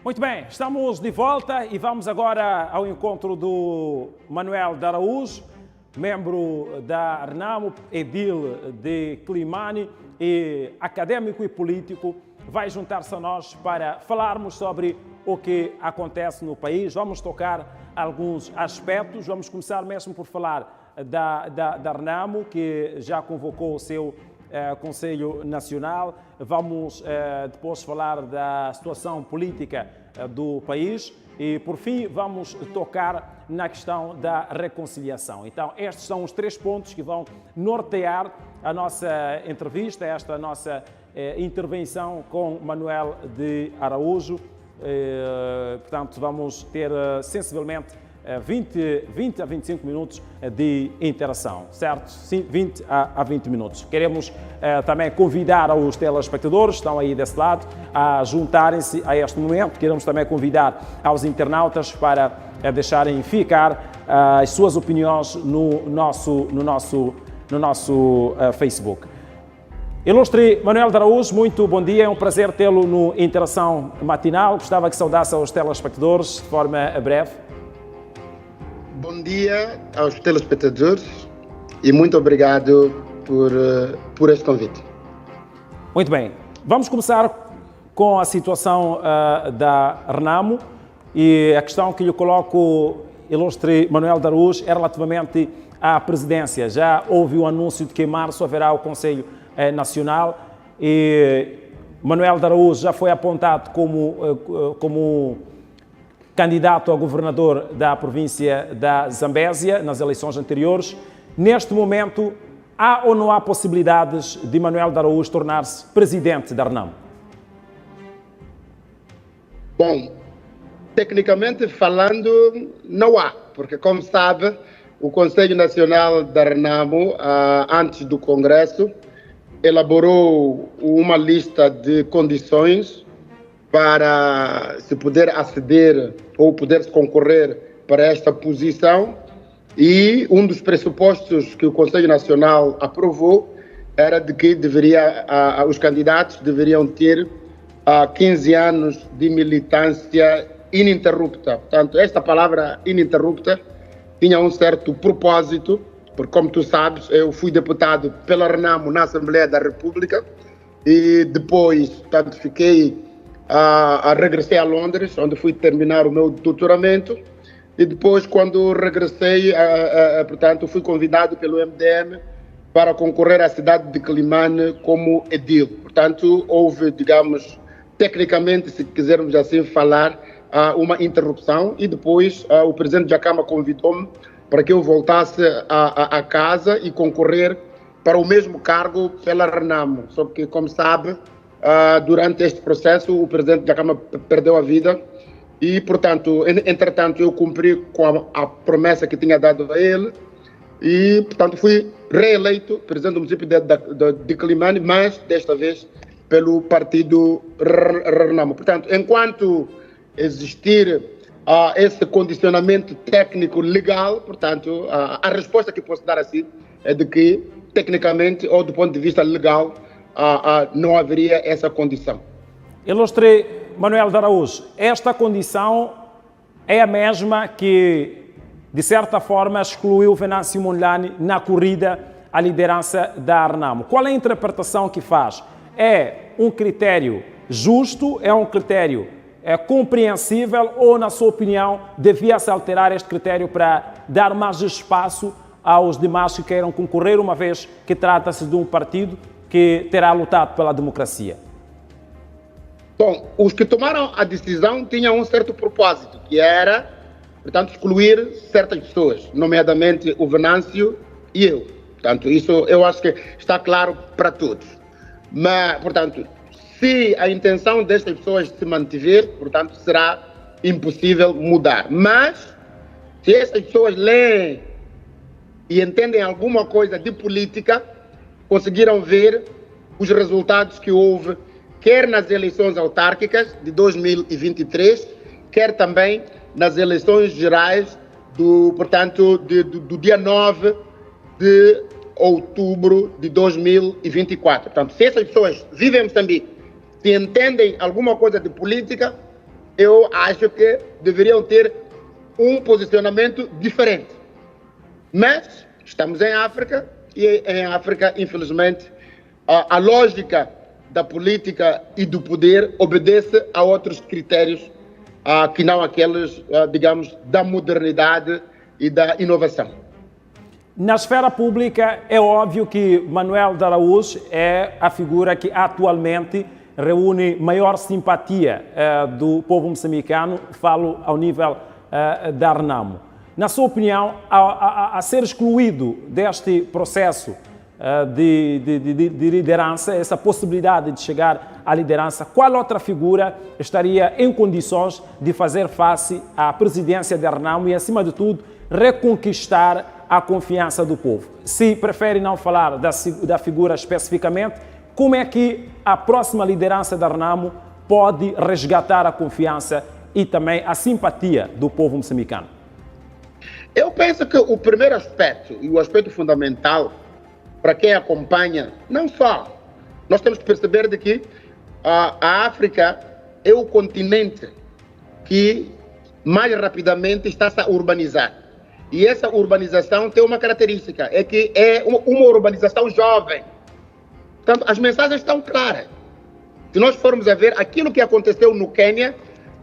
Muito bem, estamos de volta e vamos agora ao encontro do Manuel de Araújo, membro da RENAMO, edil de Climane e académico e político. Vai juntar-se a nós para falarmos sobre o que acontece no país. Vamos tocar alguns aspectos. Vamos começar mesmo por falar da RENAMO, que já convocou o seu Conselho Nacional. Vamos depois falar da situação política do país e, por fim, vamos tocar na questão da reconciliação. Então, estes são os três pontos que vão nortear a nossa entrevista, esta nossa intervenção com Manuel de Araújo. Portanto, vamos ter sensivelmente 20 a 25 minutos de interação, certo? Sim, 20 a 20 minutos. Queremos também convidar os telespectadores que estão aí desse lado a juntarem-se a este momento. Queremos também convidar aos internautas para deixarem ficar as suas opiniões no nosso Facebook. Ilustre Manuel de Araújo, muito bom dia, é um prazer tê-lo no Interação Matinal. Gostava que saudasse aos telespectadores de forma breve. Bom dia aos telespectadores e muito obrigado por este convite. Muito bem, vamos começar com a situação da RENAMO e a questão que lhe coloco, ilustre Manuel de Araújo, é relativamente à presidência. Já houve o anúncio de que em março haverá o Conselho Nacional e Manuel de Araújo já foi apontado como candidato a governador da província da Zambésia nas eleições anteriores. Neste momento, há ou não há possibilidades de Manuel de Araújo tornar-se presidente da RENAMO? Bom, tecnicamente falando, não há, porque, como sabe, o Conselho Nacional da RENAMO, antes do Congresso, elaborou uma lista de condições para se poder aceder ou poder concorrer para esta posição, e um dos pressupostos que o Conselho Nacional aprovou era de que os candidatos deveriam ter 15 anos de militância ininterrupta. Portanto, esta palavra ininterrupta tinha um certo propósito, porque, como tu sabes, eu fui deputado pela RENAMO na Assembleia da República e depois, portanto, regressei a Londres, onde fui terminar o meu doutoramento, e depois, quando regressei, portanto, fui convidado pelo MDM para concorrer à cidade de Climane como edil. Portanto, houve, digamos, tecnicamente, se quisermos assim falar, uma interrupção, e depois o presidente Dhlakama convidou-me para que eu voltasse a casa e concorrer para o mesmo cargo pela RENAMO. Só que, como sabe, durante este processo, o presidente Dhlakama perdeu a vida e, portanto, entretanto, eu cumpri com a promessa que tinha dado a ele e, portanto, fui reeleito presidente do município de Climane, mas desta vez pelo partido RENAMO. Portanto, enquanto existir esse condicionamento técnico legal, portanto, a resposta que posso dar assim é de que, tecnicamente ou do ponto de vista legal, não haveria essa condição. Ilustre Manuel de Araújo, esta condição é a mesma que, de certa forma, excluiu Venâncio Mondlane na corrida à liderança da RENAMO. Qual é a interpretação que faz? É um critério justo? É um critério compreensível? Ou, na sua opinião, devia-se alterar este critério para dar mais espaço aos demais que queiram concorrer, uma vez que trata-se de um partido que terá lutado pela democracia? Bom, os que tomaram a decisão tinham um certo propósito, que era, portanto, excluir certas pessoas, nomeadamente o Venâncio e eu. Portanto, isso eu acho que está claro para todos. Mas, portanto, se a intenção destas pessoas se mantiver, portanto, será impossível mudar. Mas, se essas pessoas leem e entendem alguma coisa de política, conseguiram ver os resultados que houve, quer nas eleições autárquicas de 2023, quer também nas eleições gerais do dia 9 de outubro de 2024. Portanto, se essas pessoas vivem em Moçambique, se entendem alguma coisa de política, eu acho que deveriam ter um posicionamento diferente. Mas estamos em África e em África, infelizmente, a lógica da política e do poder obedece a outros critérios que não aqueles, digamos, da modernidade e da inovação. Na esfera pública, é óbvio que Manuel de Araújo é a figura que atualmente reúne maior simpatia do povo moçambicano, falo ao nível da Renamo. Na sua opinião, a ser excluído deste processo de liderança, essa possibilidade de chegar à liderança, qual outra figura estaria em condições de fazer face à presidência da Renamo e, acima de tudo, reconquistar a confiança do povo? Se prefere não falar da figura especificamente, como é que a próxima liderança da Renamo pode resgatar a confiança e também a simpatia do povo moçambicano? Eu penso que o primeiro aspecto, e o aspecto fundamental, para quem acompanha, não só, nós temos que perceber de que a África é o continente que mais rapidamente está a urbanizar. E essa urbanização tem uma característica, é que é uma urbanização jovem. Portanto, as mensagens estão claras. Se nós formos a ver, aquilo que aconteceu no Quênia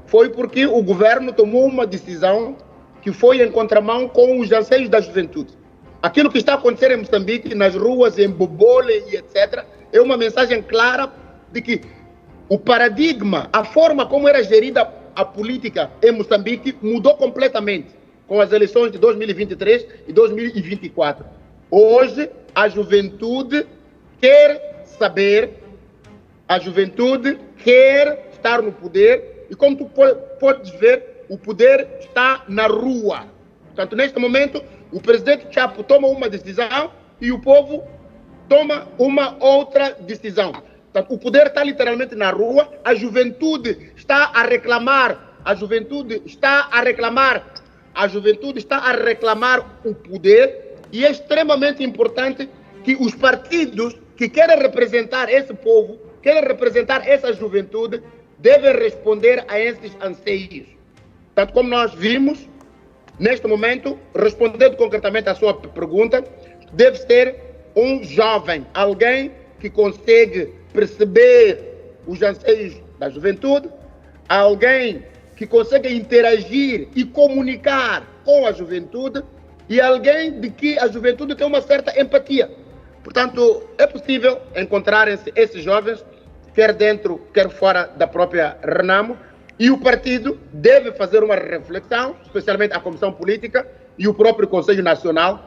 foi porque o governo tomou uma decisão que foi em contramão com os anseios da juventude. Aquilo que está acontecendo em Moçambique, nas ruas, em Bobole e etc., é uma mensagem clara de que o paradigma, a forma como era gerida a política em Moçambique mudou completamente com as eleições de 2023 e 2024. Hoje, a juventude quer saber, a juventude quer estar no poder e, como tu podes ver, o poder está na rua. Portanto, neste momento, o presidente Chapo toma uma decisão e o povo toma uma outra decisão. Portanto, o poder está literalmente na rua, a juventude está a reclamar, a juventude está a reclamar o poder, e é extremamente importante que os partidos que querem representar esse povo, querem representar essa juventude, devem responder a esses anseios. Portanto, como nós vimos, neste momento, respondendo concretamente à sua pergunta, deve ser um jovem, alguém que consegue perceber os anseios da juventude, alguém que consegue interagir e comunicar com a juventude e alguém de que a juventude tem uma certa empatia. Portanto, é possível encontrar esses jovens, quer dentro, quer fora da própria Renamo, e o partido deve fazer uma reflexão, especialmente a Comissão Política e o próprio Conselho Nacional,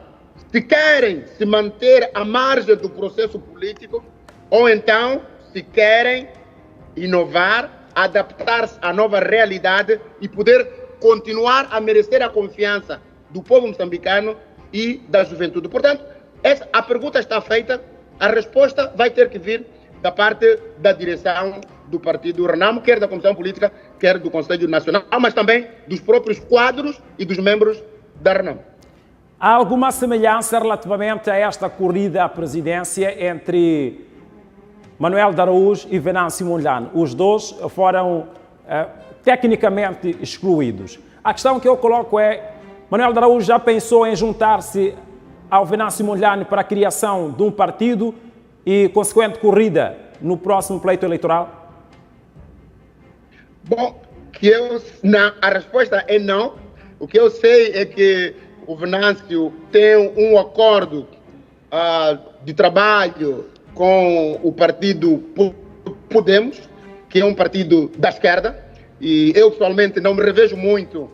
se querem se manter à margem do processo político ou então se querem inovar, adaptar-se à nova realidade e poder continuar a merecer a confiança do povo moçambicano e da juventude. Portanto, a pergunta está feita, a resposta vai ter que vir da parte da direção do partido Renamo, quer da Comissão Política, quer do Conselho Nacional, mas também dos próprios quadros e dos membros da Renamo. Há alguma semelhança relativamente a esta corrida à presidência entre Manuel de Araújo e Venâncio Mondlane? Os dois foram tecnicamente excluídos. A questão que eu coloco é, Manuel de Araújo já pensou em juntar-se ao Venâncio Mondlane para a criação de um partido e consequente corrida no próximo pleito eleitoral? Bom, a resposta é não. O que eu sei é que o Venâncio tem um acordo de trabalho com o partido Podemos, que é um partido da esquerda, e eu pessoalmente não me revejo muito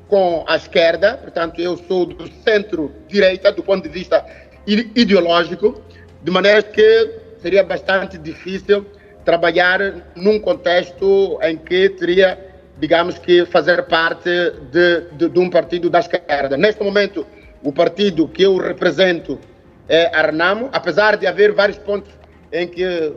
com a esquerda, portanto eu sou do centro-direita do ponto de vista ideológico, de maneira que seria bastante difícil trabalhar num contexto em que teria, digamos que, fazer parte de um partido da esquerda. Neste momento, o partido que eu represento é a Renamo, apesar de haver vários pontos em que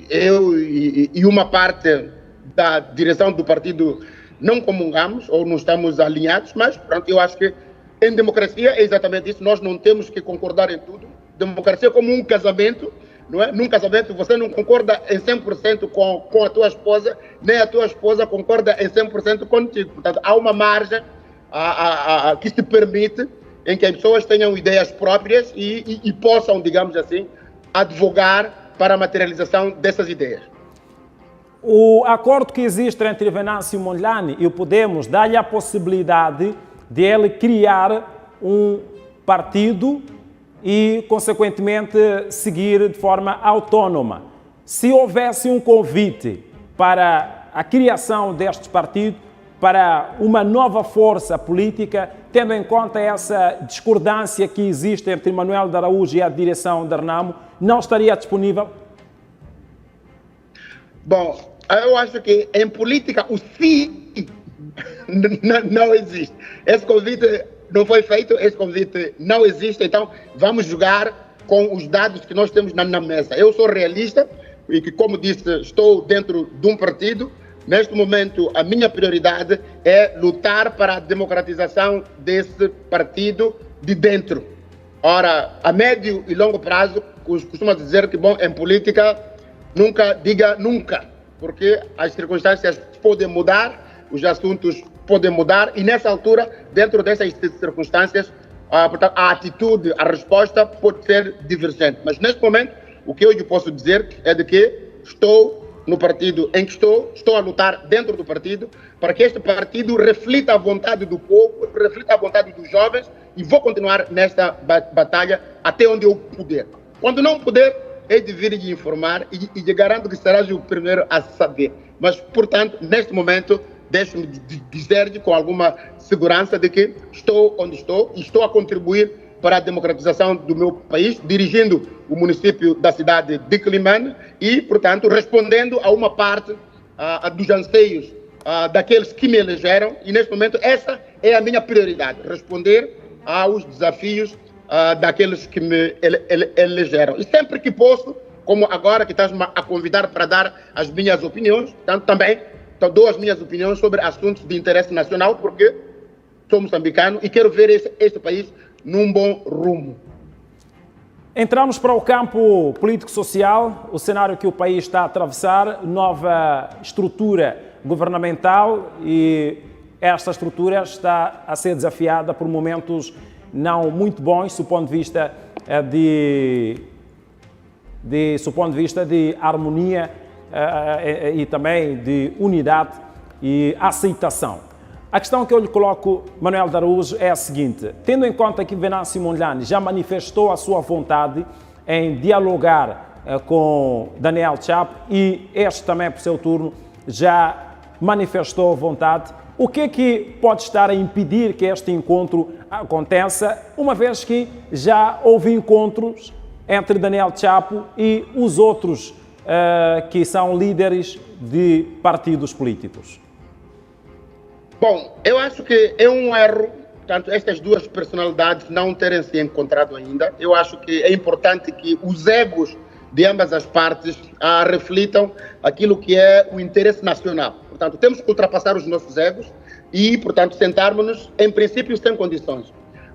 eu e uma parte da direção do partido não comungamos ou não estamos alinhados, mas pronto, eu acho que em democracia é exatamente isso, nós não temos que concordar em tudo. Democracia é como um casamento, não é? Nunca sabemos, você não concorda em 100% com a tua esposa, nem a tua esposa concorda em 100% contigo. Portanto, há uma margem que se permite em que as pessoas tenham ideias próprias e possam, digamos assim, advogar para a materialização dessas ideias. O acordo que existe entre Venâncio Mondlane e o Podemos dá-lhe a possibilidade de ele criar um partido e, consequentemente, seguir de forma autónoma. Se houvesse um convite para a criação deste partido, para uma nova força política, tendo em conta essa discordância que existe entre Manuel de Araújo e a direção da Renamo, não estaria disponível? Bom, eu acho que em política o sim não existe. Esse convite não foi feito, esse convite não existe, então vamos jogar com os dados que nós temos na mesa. Eu sou realista e que, como disse, estou dentro de um partido. Neste momento, a minha prioridade é lutar para a democratização desse partido de dentro. Ora, a médio e longo prazo, costuma dizer que, bom, em política, nunca diga nunca, porque as circunstâncias podem mudar, os assuntos podem mudar, e nessa altura, dentro dessas circunstâncias, portanto, a atitude, a resposta pode ser divergente. Mas neste momento, o que eu lhe posso dizer é de que estou no partido em que estou a lutar dentro do partido, para que este partido reflita a vontade do povo, reflita a vontade dos jovens, e vou continuar nesta batalha até onde eu puder. Quando não puder, é de vir lhe informar e lhe garanto que serás o primeiro a saber. Mas, portanto, neste momento, deixo-me dizer-lhe com alguma segurança de que estou onde estou e estou a contribuir para a democratização do meu país, dirigindo o município da cidade de Climane e, portanto, respondendo a uma parte dos anseios daqueles que me elegeram, e neste momento essa é a minha prioridade, responder aos desafios daqueles que me elegeram. E sempre que posso, como agora que estás-me a convidar para dar as minhas opiniões, portanto, também dou as minhas opiniões sobre assuntos de interesse nacional, porque sou moçambicano e quero ver este país num bom rumo. Entramos para o campo político-social, o cenário que o país está a atravessar, nova estrutura governamental, e esta estrutura está a ser desafiada por momentos não muito bons, do ponto de vista de harmonia e também de unidade e aceitação. A questão que eu lhe coloco, Manuel de Araújo, é a seguinte: tendo em conta que Venâncio Mondlane já manifestou a sua vontade em dialogar com Daniel Chapo e este também, por seu turno, já manifestou vontade, o que é que pode estar a impedir que este encontro aconteça, uma vez que já houve encontros entre Daniel Chapo e os outros que são líderes de partidos políticos? Bom, eu acho que é um erro, portanto, estas duas personalidades não terem se encontrado ainda. Eu acho que é importante que os egos de ambas as partes reflitam aquilo que é o interesse nacional. Portanto, temos que ultrapassar os nossos egos e, portanto, sentarmos-nos, em princípio, sem condições.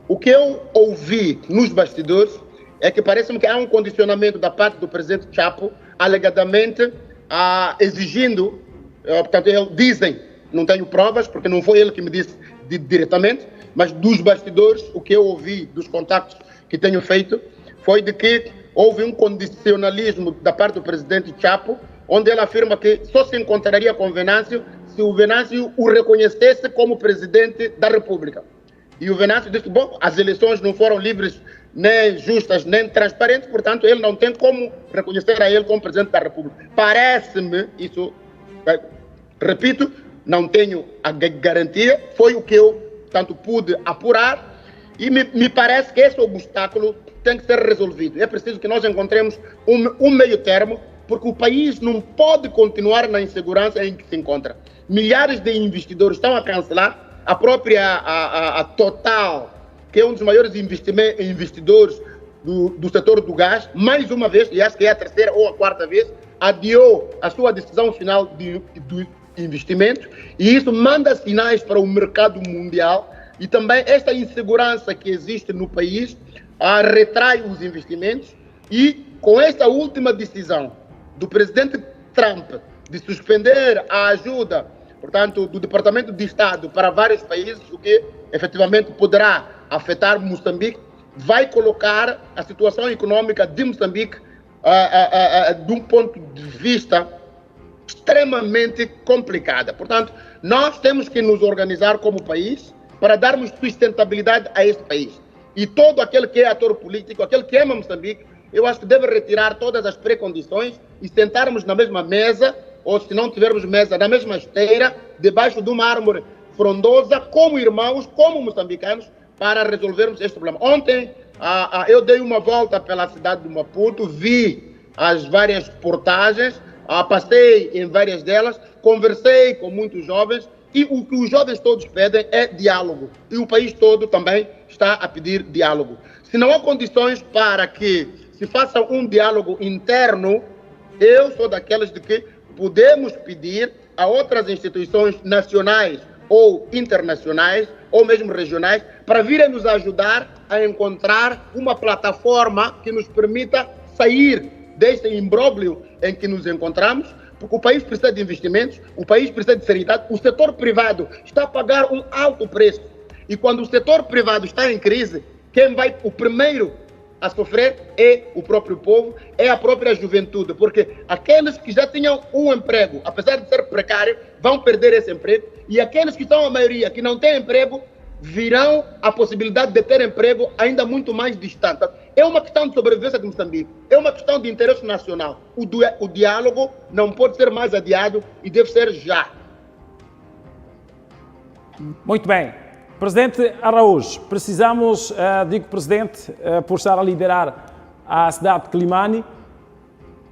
O que eu ouvi nos bastidores é que parece-me que há um condicionamento da parte do presidente Chapo, alegadamente exigindo, portanto, dizem, não tenho provas, porque não foi ele que me disse diretamente, mas dos bastidores, o que eu ouvi dos contactos que tenho feito, foi de que houve um condicionalismo da parte do presidente Chapo, onde ele afirma que só se encontraria com Venâncio se o Venâncio o reconhecesse como presidente da República. E o Venâncio disse, bom, as eleições não foram livres, nem justas, nem transparentes, portanto, ele não tem como reconhecer a ele como presidente da República. Parece-me, isso, repito, não tenho a garantia, foi o que eu, tanto pude apurar, e me parece que esse obstáculo tem que ser resolvido. É preciso que nós encontremos um meio termo, porque o país não pode continuar na insegurança em que se encontra. Milhares de investidores estão a cancelar, a própria a Total, que é um dos maiores investidores do setor do gás, mais uma vez, e acho que é a terceira ou a quarta vez, adiou a sua decisão final do investimento, e isso manda sinais para o mercado mundial, e também esta insegurança que existe no país retrai os investimentos, e com essa última decisão do presidente Trump de suspender a ajuda, portanto, do Departamento de Estado para vários países, o que efetivamente poderá afetar Moçambique, vai colocar a situação econômica de Moçambique de um ponto de vista extremamente complicada. Portanto, nós temos que nos organizar como país para darmos sustentabilidade a este país. E todo aquele que é ator político, aquele que ama Moçambique, eu acho que deve retirar todas as precondições e sentarmos na mesma mesa, ou se não tivermos mesa, na mesma esteira, debaixo de uma árvore frondosa, como irmãos, como moçambicanos, para resolvermos este problema. Ontem, eu dei uma volta pela cidade de Maputo, vi as várias portagens, passei em várias delas, conversei com muitos jovens, e o que os jovens todos pedem é diálogo. E o país todo também está a pedir diálogo. Se não há condições para que se faça um diálogo interno, eu sou daquelas de que podemos pedir a outras instituições nacionais ou internacionais, ou mesmo regionais, para virem nos ajudar a encontrar uma plataforma que nos permita sair deste imbróglio em que nos encontramos, porque o país precisa de investimentos, o país precisa de seriedade, o setor privado está a pagar um alto preço. E quando o setor privado está em crise, quem vai o primeiro a sofrer é o próprio povo, é a própria juventude, porque aqueles que já tinham um emprego, apesar de ser precário, vão perder esse emprego, e aqueles que são a maioria, que não têm emprego, virão a possibilidade de ter emprego ainda muito mais distante. É uma questão de sobrevivência de Moçambique, é uma questão de interesse nacional. O diálogo não pode ser mais adiado e deve ser já. Muito bem. Presidente Araújo, precisamos, digo Presidente, por estar a liderar a cidade de Climane,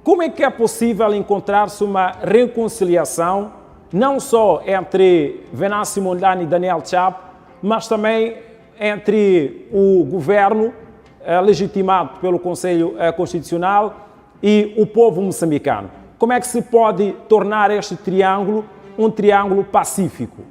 como é que é possível encontrar-se uma reconciliação, não só entre Venâncio Mondlane e Daniel Chapo, mas também entre o governo, legitimado pelo Conselho Constitucional, e o povo moçambicano? Como é que se pode tornar este triângulo um triângulo pacífico?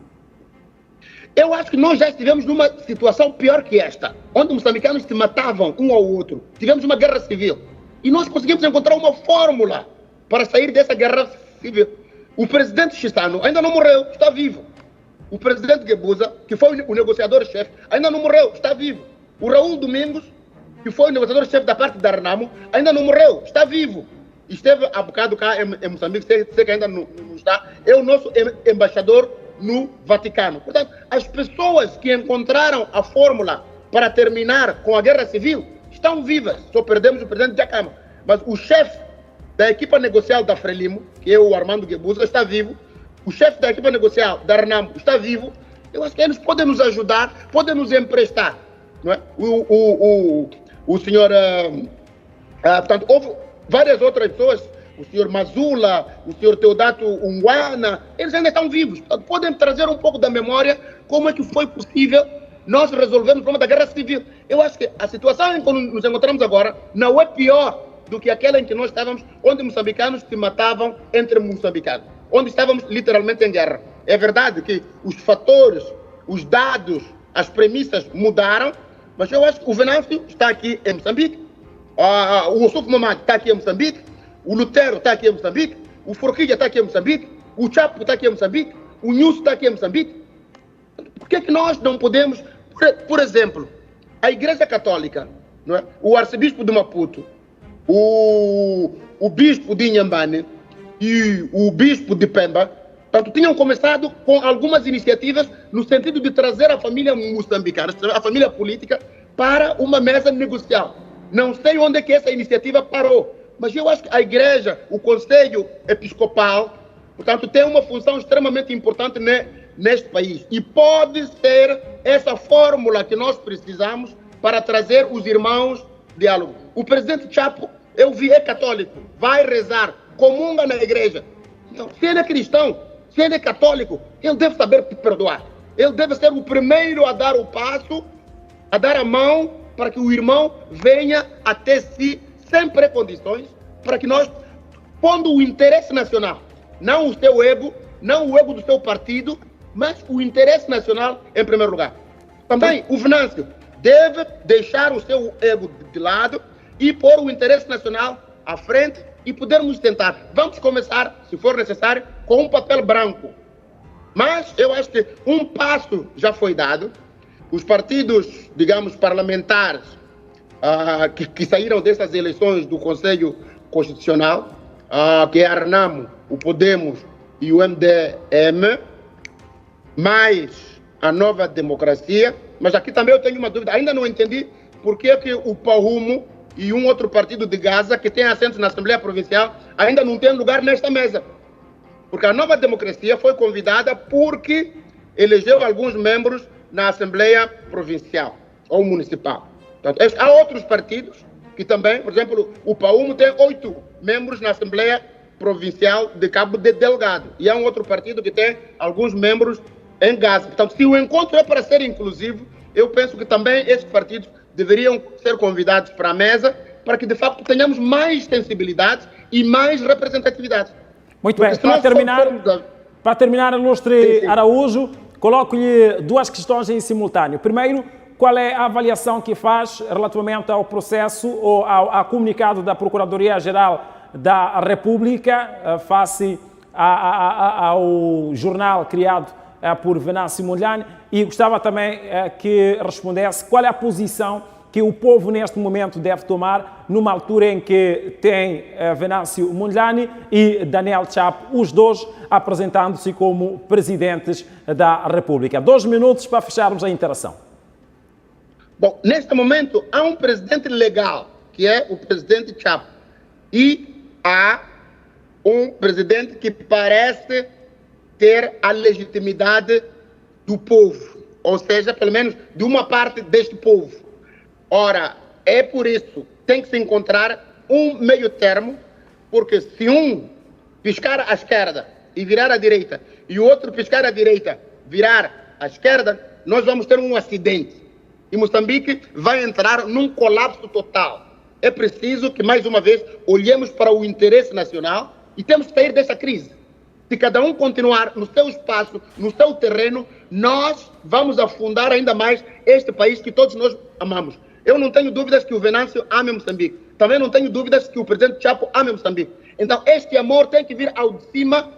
Eu acho que nós já estivemos numa situação pior que esta, onde os moçambicanos se matavam um ao outro. Tivemos uma guerra civil. E nós conseguimos encontrar uma fórmula para sair dessa guerra civil. O presidente Chissano ainda não morreu, está vivo. O presidente Guebuza, que foi o negociador-chefe, ainda não morreu, está vivo. O Raul Domingos, que foi o negociador-chefe da parte da Renamo, ainda não morreu, está vivo. Esteve há bocado cá em Moçambique, sei que ainda não está, é o nosso embaixador no Vaticano. Portanto, as pessoas que encontraram a fórmula para terminar com a guerra civil estão vivas. Só perdemos o presidente Jacama. Mas o chefe da equipa negocial da Frelimo, que é o Armando Guebuza, está vivo. O chefe da equipa negocial da Renamo está vivo. Eu acho que eles podem nos ajudar, podem nos emprestar. Não é? O senhor... portanto, houve várias outras pessoas, o senhor Mazula, o senhor Teodato Unguana, eles ainda estão vivos. Podem trazer um pouco da memória como é que foi possível nós resolvermos o problema da guerra civil. Eu acho que a situação em que nos encontramos agora não é pior do que aquela em que nós estávamos, onde moçambicanos se matavam entre moçambicanos, onde estávamos literalmente em guerra. É verdade que os fatores, os dados, as premissas mudaram, mas eu acho que o Venâncio está aqui em Moçambique, o Ossuf Mamad está aqui em Moçambique, o Lutero está aqui em Moçambique, o Forquilha está aqui em Moçambique, o Chapo está aqui em Moçambique, o Nhusso está aqui em Moçambique. Por que é que nós não podemos, por exemplo, a Igreja Católica, não é? O arcebispo de Maputo, o bispo de Inhambane e o bispo de Pemba, portanto, tinham começado com algumas iniciativas no sentido de trazer a família moçambicana, a família política, para uma mesa negocial. Não sei onde é que essa iniciativa parou, mas eu acho que a igreja, o Conselho Episcopal, portanto, tem uma função extremamente importante neste país. E pode ser essa fórmula que nós precisamos para trazer os irmãos diálogo. O presidente Chapo, eu vi, é católico, vai rezar, comunga na igreja. Então, se ele é cristão, se ele é católico, ele deve saber perdoar. Ele deve ser o primeiro a dar o passo, a dar a mão, para que o irmão venha até si, sem precondições, para que nós, pondo o interesse nacional, não o seu ego, não o ego do seu partido, mas o interesse nacional em primeiro lugar. Também o Venâncio deve deixar o seu ego de lado e pôr o interesse nacional à frente e podermos tentar. Vamos começar, se for necessário, com um papel branco. Mas eu acho que um passo já foi dado. Os partidos, digamos, parlamentares que saíram dessas eleições do Conselho Constitucional, que é a RENAMO, o Podemos e o MDM, mais a Nova Democracia. Mas aqui também eu tenho uma dúvida, ainda não entendi por que o PAUMO e um outro partido de Gaza, que tem assento na Assembleia Provincial, ainda não tem lugar nesta mesa. Porque a Nova Democracia foi convidada porque elegeu alguns membros na Assembleia Provincial ou Municipal. Portanto, há outros partidos que também, por exemplo, o PAUMO tem 8 membros na Assembleia Provincial de Cabo Delgado. E há um outro partido que tem alguns membros em Gaza. Portanto, se o encontro é para ser inclusivo, eu penso que também esses partidos deveriam ser convidados para a mesa para que, de facto, tenhamos mais sensibilidade e mais representatividade. Muito bem, para terminar, ilustre Araújo, coloco-lhe duas questões em simultâneo. Primeiro, qual é a avaliação que faz relativamente ao processo ou ao comunicado da Procuradoria-Geral da República face ao jornal criado por Venâncio Mondlane, e gostava também que respondesse qual é a posição que o povo neste momento deve tomar numa altura em que tem Venâncio Mondlane e Daniel Chapo, os dois apresentando-se como presidentes da República. 2 minutos para fecharmos a interação. Bom, neste momento há um presidente legal, que é o presidente Chapo, e há um presidente que parece ter a legitimidade do povo, ou seja, pelo menos de uma parte deste povo. Ora, é por isso que tem que se encontrar um meio termo, porque se um piscar à esquerda e virar à direita, e o outro piscar à direita virar à esquerda, nós vamos ter um acidente. E Moçambique vai entrar num colapso total. É preciso que, mais uma vez, olhemos para o interesse nacional e temos que sair dessa crise. Se cada um continuar no seu espaço, no seu terreno, nós vamos afundar ainda mais este país que todos nós amamos. Eu não tenho dúvidas que o Venâncio ame Moçambique. Também não tenho dúvidas que o presidente Chapo ame Moçambique. Então, este amor tem que vir ao de cima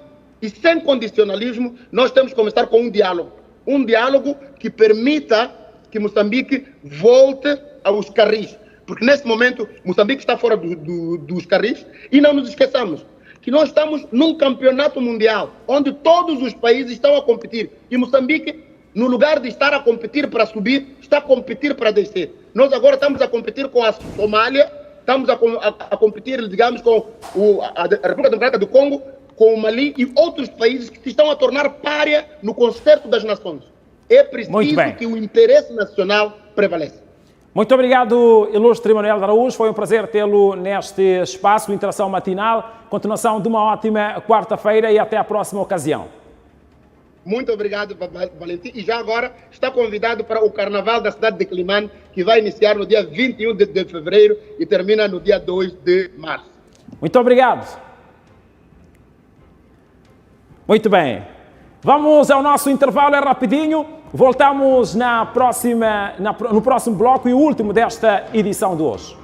e, sem condicionalismo, nós temos que começar com um diálogo. Um diálogo que permita que Moçambique volte aos carris. Porque, nesse momento, Moçambique está fora dos carris. E não nos esqueçamos que nós estamos num campeonato mundial, onde todos os países estão a competir. E Moçambique, no lugar de estar a competir para subir, está a competir para descer. Nós agora estamos a competir com a Somália, estamos a competir, digamos, com a República Democrática do Congo, com o Mali e outros países que se estão a tornar pária no concerto das nações. É preciso que o interesse nacional prevaleça. Muito obrigado, ilustre Manuel Araújo. Foi um prazer tê-lo neste espaço, Interação Matinal. Continuação de uma ótima quarta-feira e até a próxima ocasião. Muito obrigado, Valentim. E já agora está convidado para o Carnaval da cidade de Quelimane, que vai iniciar no dia 21 de fevereiro e termina no dia 2 de março. Muito obrigado. Muito bem. Vamos ao nosso intervalo, é rapidinho. Voltamos no próximo bloco e o último desta edição de hoje.